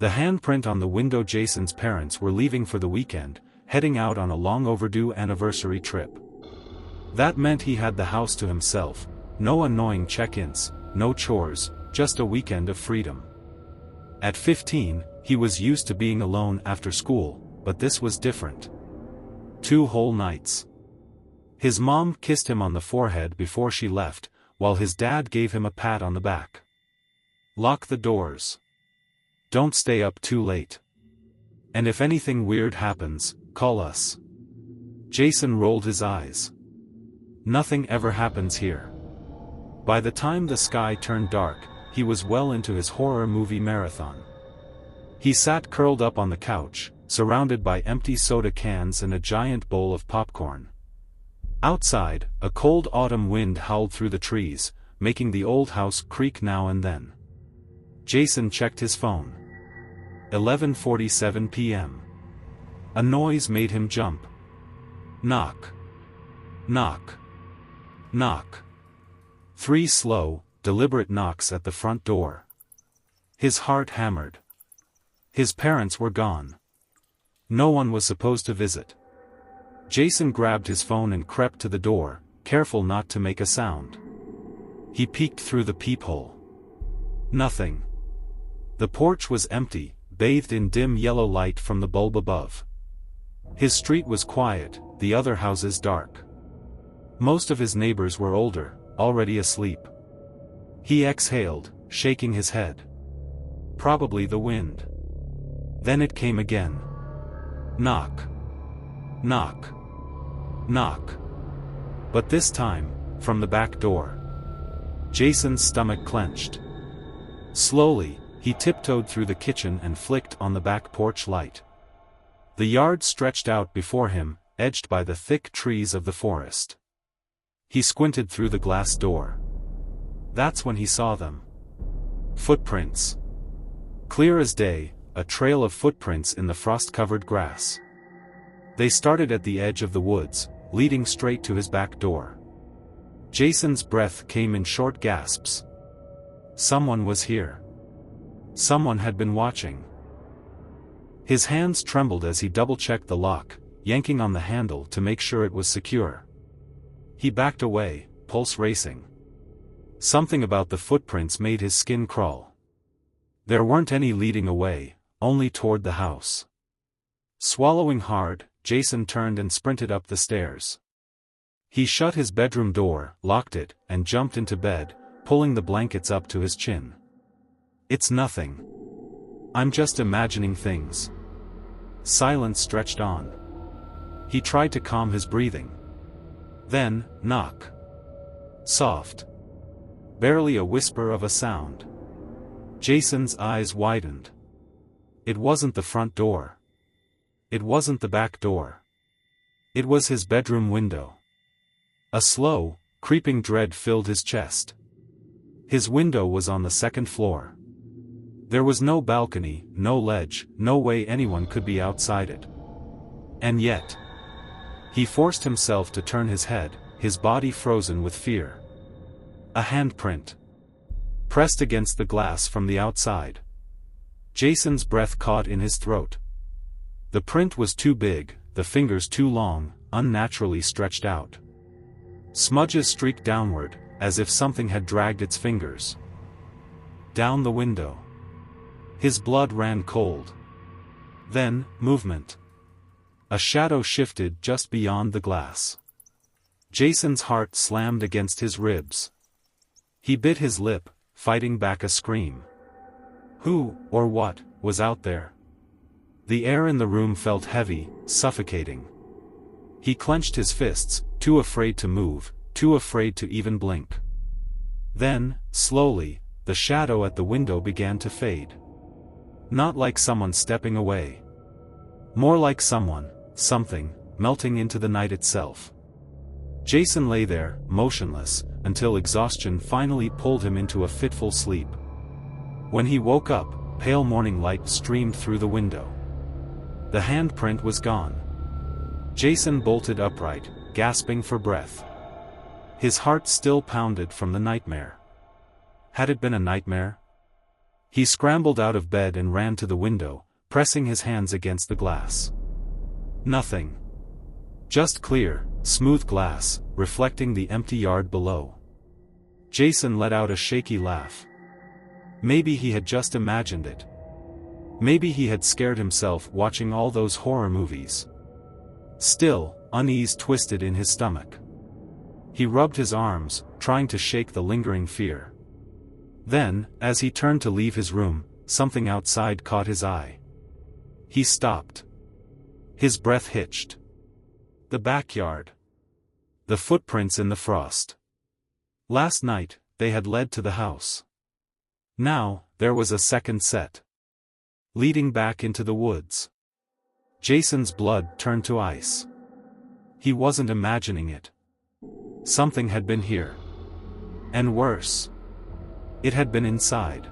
The handprint on the window. Jason's parents were leaving for the weekend, heading out on a long overdue anniversary trip. That meant he had the house to himself, no annoying check-ins, no chores, just a weekend of freedom. At 15, he was used to being alone after school, but this was different. 2 whole nights. His mom kissed him on the forehead before she left, while his dad gave him a pat on the back. Lock the doors. Don't stay up too late. And if anything weird happens, call us. Jason rolled his eyes. Nothing ever happens here. By the time the sky turned dark, he was well into his horror movie marathon. He sat curled up on the couch, surrounded by empty soda cans and a giant bowl of popcorn. Outside, a cold autumn wind howled through the trees, making the old house creak now and then. Jason checked his phone. 11:47 p.m. A noise made him jump. Knock. Knock. Knock. 3 slow, deliberate knocks at the front door. His heart hammered. His parents were gone. No one was supposed to visit. Jason grabbed his phone and crept to the door, careful not to make a sound. He peeked through the peephole. Nothing. The porch was empty, bathed in dim yellow light from the bulb above. His street was quiet, the other houses dark. Most of his neighbors were older, already asleep. He exhaled, shaking his head. Probably the wind. Then it came again. Knock. Knock. Knock. But this time, from the back door. Jason's stomach clenched. Slowly, he tiptoed through the kitchen and flicked on the back porch light. The yard stretched out before him, edged by the thick trees of the forest. He squinted through the glass door. That's when he saw them. Footprints. Clear as day, a trail of footprints in the frost-covered grass. They started at the edge of the woods, leading straight to his back door. Jason's breath came in short gasps. Someone was here. Someone had been watching. His hands trembled as he double-checked the lock, yanking on the handle to make sure it was secure. He backed away, pulse racing. Something about the footprints made his skin crawl. There weren't any leading away, only toward the house. Swallowing hard, Jason turned and sprinted up the stairs. He shut his bedroom door, locked it, and jumped into bed, pulling the blankets up to his chin. It's nothing. I'm just imagining things. Silence stretched on. He tried to calm his breathing. Then, knock. Soft. Barely a whisper of a sound. Jason's eyes widened. It wasn't the front door. It wasn't the back door. It was his bedroom window. A slow, creeping dread filled his chest. His window was on the second floor. There was no balcony, no ledge, no way anyone could be outside it. And yet, he forced himself to turn his head, his body frozen with fear. A handprint. Pressed against the glass from the outside. Jason's breath caught in his throat. The print was too big, the fingers too long, unnaturally stretched out. Smudges streaked downward, as if something had dragged its fingers. Down the window. His blood ran cold. Then, movement. A shadow shifted just beyond the glass. Jason's heart slammed against his ribs. He bit his lip, fighting back a scream. Who, or what, was out there? The air in the room felt heavy, suffocating. He clenched his fists, too afraid to move, too afraid to even blink. Then, slowly, the shadow at the window began to fade. Not like someone stepping away. More like someone, something, melting into the night itself. Jason lay there, motionless, until exhaustion finally pulled him into a fitful sleep. When he woke up, pale morning light streamed through the window. The handprint was gone. Jason bolted upright, gasping for breath. His heart still pounded from the nightmare. Had it been a nightmare? He scrambled out of bed and ran to the window, pressing his hands against the glass. Nothing. Just clear, smooth glass, reflecting the empty yard below. Jason let out a shaky laugh. Maybe he had just imagined it. Maybe he had scared himself watching all those horror movies. Still, unease twisted in his stomach. He rubbed his arms, trying to shake the lingering fear. Then, as he turned to leave his room, something outside caught his eye. He stopped. His breath hitched. The backyard. The footprints in the frost. Last night, they had led to the house. Now, there was a second set. Leading back into the woods. Jason's blood turned to ice. He wasn't imagining it. Something had been here. And worse. It had been inside.